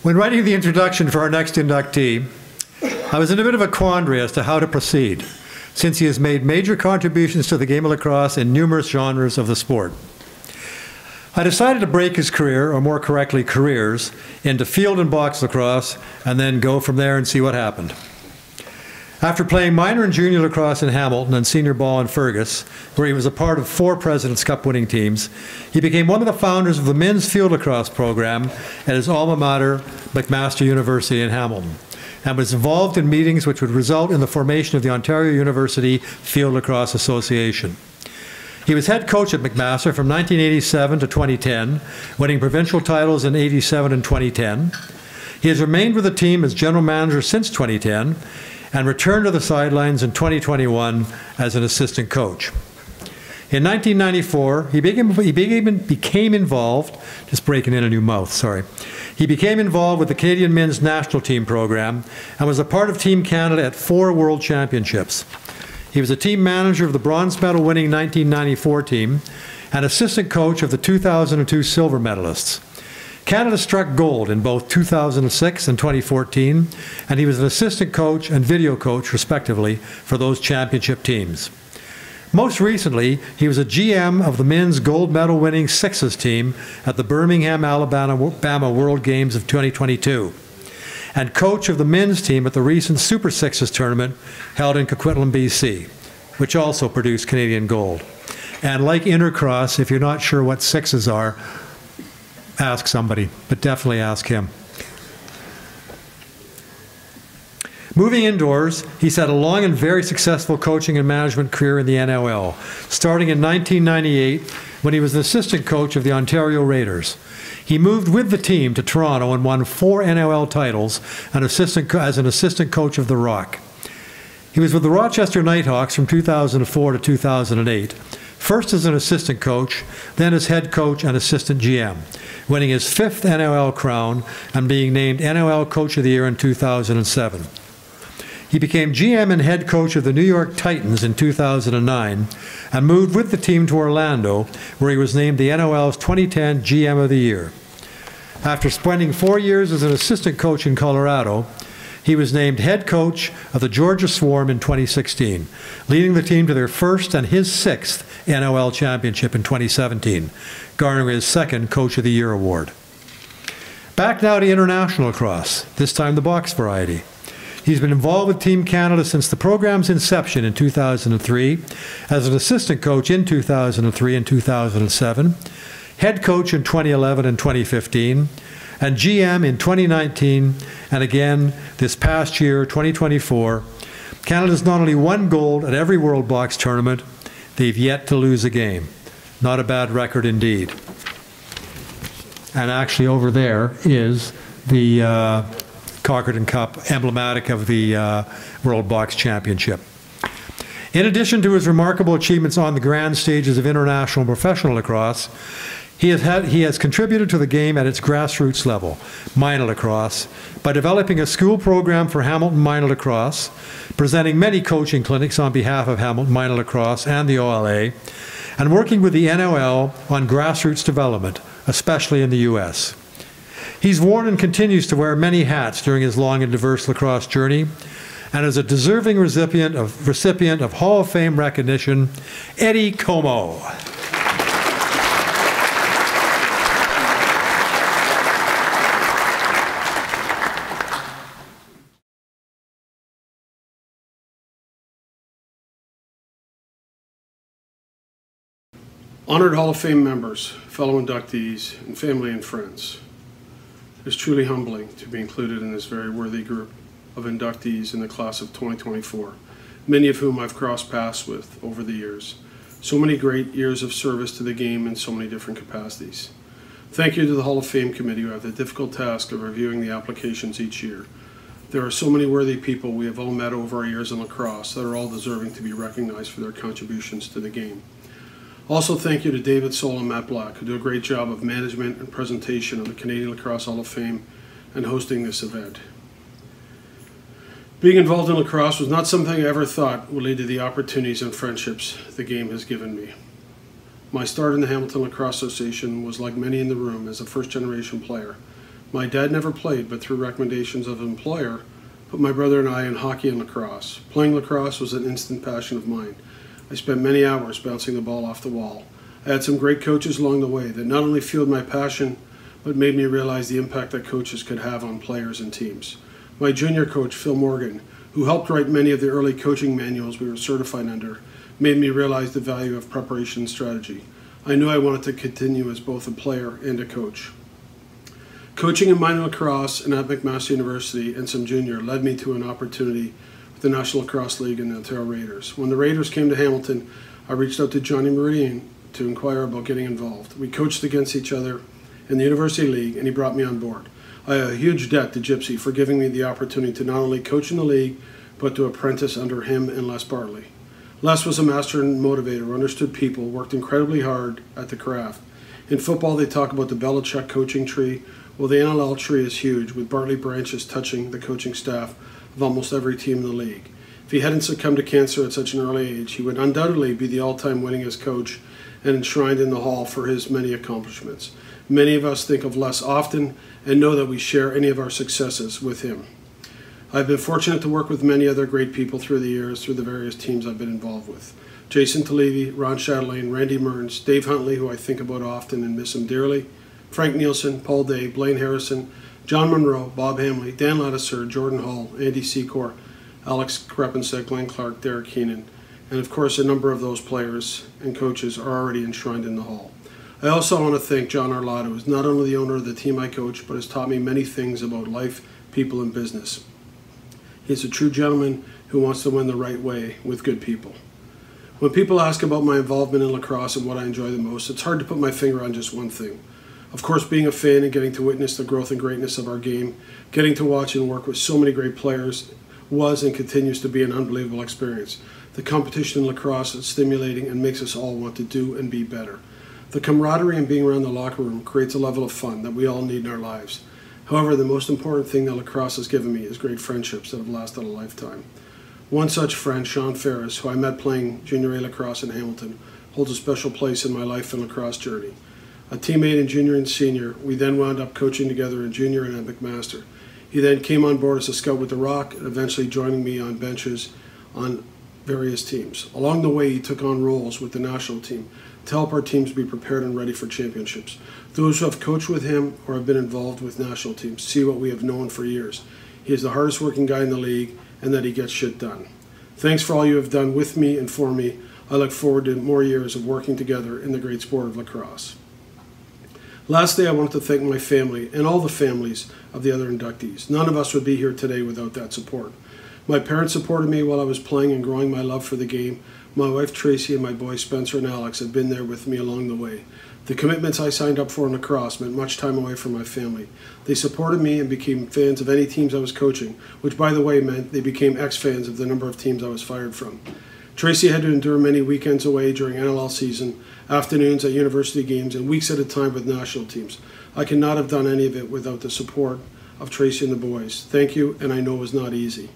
When writing the introduction for our next inductee, I was in a bit of a quandary as to how to proceed, since he has made major contributions to the game of lacrosse in numerous genres of the sport. I decided to break his career, or more correctly, careers, into field and box lacrosse, and then go from there and see what happened. After playing minor and junior lacrosse in Hamilton and senior ball in Fergus, where he was a part of 4 President's Cup winning teams, he became one of the founders of the men's field lacrosse program at his alma mater, McMaster University in Hamilton, and was involved in meetings which would result in the formation of the Ontario University Field Lacrosse Association. He was head coach at McMaster from 1987 to 2010, winning provincial titles in 87 and 2010. He has remained with the team as general manager since 2010, and returned to the sidelines in 2021 as an assistant coach. In 1994, he became involved, just breaking in a new mouth, sorry. He became involved with the Canadian men's national team program and was a part of Team Canada at 4 World Championships. He was a team manager of the bronze medal winning 1994 team and assistant coach of the 2002 silver medalists. Canada struck gold in both 2006 and 2014, and he was an assistant coach and video coach, respectively, for those championship teams. Most recently, he was a GM of the men's gold medal winning Sixes team at the Birmingham, Alabama World Games of 2022, and coach of the men's team at the recent Super Sixes tournament held in Coquitlam, BC, which also produced Canadian gold. And like Intercross, if you're not sure what Sixes are, ask somebody, but definitely ask him. Moving indoors, he's had a long and very successful coaching and management career in the NLL, starting in 1998 when he was an assistant coach of the Ontario Raiders. He moved with the team to Toronto and won 4 NLL titles as an assistant coach of the Rock. He was with the Rochester Nighthawks from 2004 to 2008, first as an assistant coach, then as head coach and assistant GM, winning his 5th NLL crown and being named NLL Coach of the Year in 2007. He became GM and head coach of the New York Titans in 2009 and moved with the team to Orlando, where he was named the NLL's 2010 GM of the Year. After spending 4 years as an assistant coach in Colorado, he was named head coach of the Georgia Swarm in 2016, leading the team to their 1st and his 6th NLL championship in 2017, garnering his 2nd Coach of the Year award. Back now to international lacrosse, this time the box variety. He's been involved with Team Canada since the program's inception in 2003, as an assistant coach in 2003 and 2007, head coach in 2011 and 2015, and GM in 2019, and again this past year, 2024. Canada's not only won gold at every World Box tournament, they've yet to lose a game. Not a bad record indeed. And actually over there is the Cockerton Cup, emblematic of the World Box Championship. In addition to his remarkable achievements on the grand stages of international and professional lacrosse, he has contributed to the game at its grassroots level, minor lacrosse, by developing a school program for Hamilton minor lacrosse, presenting many coaching clinics on behalf of Hamilton minor lacrosse and the OLA, and working with the NLL on grassroots development, especially in the US. He's worn and continues to wear many hats during his long and diverse lacrosse journey, and is a deserving recipient of Hall of Fame recognition, Eddie Comeau. Honored Hall of Fame members, fellow inductees, and family and friends. It is truly humbling to be included in this very worthy group of inductees in the class of 2024, many of whom I've crossed paths with over the years. So many great years of service to the game in so many different capacities. Thank you to the Hall of Fame Committee who have the difficult task of reviewing the applications each year. There are so many worthy people we have all met over our years in lacrosse that are all deserving to be recognized for their contributions to the game. Also, thank you to David Soul and Matt Black, who do a great job of management and presentation of the Canadian Lacrosse Hall of Fame and hosting this event. Being involved in lacrosse was not something I ever thought would lead to the opportunities and friendships the game has given me. My start in the Hamilton Lacrosse Association was like many in the room as a first-generation player, My dad never played, but through recommendations of an employer, put my brother and I in hockey and lacrosse. Playing lacrosse was an instant passion of mine. I spent many hours bouncing the ball off the wall. I had some great coaches along the way that not only fueled my passion, but made me realize the impact that coaches could have on players and teams. My junior coach, Phil Morgan, who helped write many of the early coaching manuals we were certified under, made me realize the value of preparation and strategy. I knew I wanted to continue as both a player and a coach. Coaching in minor lacrosse and at McMaster University and some junior led me to an opportunity with the National Lacrosse League and the Ontario Raiders. When the Raiders came to Hamilton, I reached out to Johnny Meridian to inquire about getting involved. We coached against each other in the University League, and he brought me on board. I owe a huge debt to Gypsy for giving me the opportunity to not only coach in the league, but to apprentice under him and Les Bartley. Les was a master and motivator, understood people, worked incredibly hard at the craft. In football, they talk about the Belichick coaching tree. Well, the NLL tree is huge, with Bartley branches touching the coaching staff of almost every team in the league. If he hadn't succumbed to cancer at such an early age, he would undoubtedly be the all-time winningest coach and enshrined in the hall for his many accomplishments. Many of us think of Les often and know that we share any of our successes with him. I've been fortunate to work with many other great people through the years, through the various teams I've been involved with. Jason Talevi, Ron Chatelaine, Randy Mearns, Dave Huntley, who I think about often and miss him dearly, Frank Nielsen, Paul Day, Blaine Harrison, John Monroe, Bob Hamley, Dan Lattiser, Jordan Hall, Andy Secor, Alex Krepensek, Glenn Clark, Derek Keenan, and of course a number of those players and coaches are already enshrined in the hall. I also want to thank John Arlott, who is not only the owner of the team I coach, but has taught me many things about life, people, and business. He's a true gentleman who wants to win the right way with good people. When people ask about my involvement in lacrosse and what I enjoy the most, it's hard to put my finger on just one thing. Of course, being a fan and getting to witness the growth and greatness of our game, getting to watch and work with so many great players was and continues to be an unbelievable experience. The competition in lacrosse is stimulating and makes us all want to do and be better. The camaraderie and being around the locker room creates a level of fun that we all need in our lives. However, the most important thing that lacrosse has given me is great friendships that have lasted a lifetime. One such friend, Sean Ferris, who I met playing junior A lacrosse in Hamilton, holds a special place in my life and lacrosse journey. A teammate in junior and senior, we then wound up coaching together in junior and at McMaster. He then came on board as a scout with the Rock and eventually joining me on benches on various teams. Along the way, he took on roles with the national team to help our teams be prepared and ready for championships. Those who have coached with him or have been involved with national teams see what we have known for years. He is the hardest working guy in the league and that he gets shit done. Thanks for all you have done with me and for me. I look forward to more years of working together in the great sport of lacrosse. Lastly, I wanted to thank my family and all the families of the other inductees. None of us would be here today without that support. My parents supported me while I was playing and growing my love for the game. My wife Tracy and my boys Spencer and Alex have been there with me along the way. The commitments I signed up for in lacrosse meant much time away from my family. They supported me and became fans of any teams I was coaching, which by the way meant they became ex-fans of the number of teams I was fired from. Tracy had to endure many weekends away during NLL season, afternoons at university games, and weeks at a time with national teams. I could not have done any of it without the support of Tracy and the boys. Thank you, and I know it was not easy.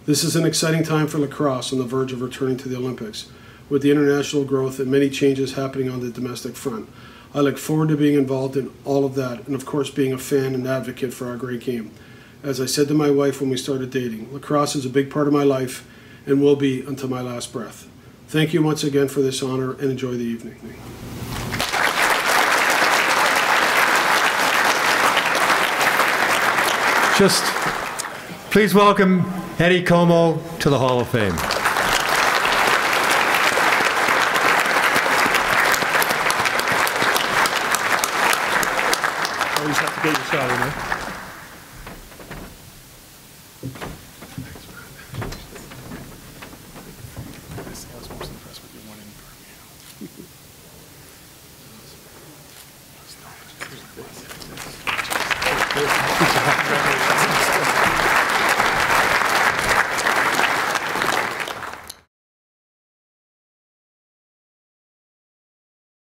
This is an exciting time for lacrosse on the verge of returning to the Olympics, with the international growth and many changes happening on the domestic front. I look forward to being involved in all of that, and of course being a fan and advocate for our great game. As I said to my wife when we started dating, lacrosse is a big part of my life and will be until my last breath. Thank you once again for this honor and enjoy the evening. Just please welcome Eddie Comeau to the Hall of Fame. Always have to get your shot, you know?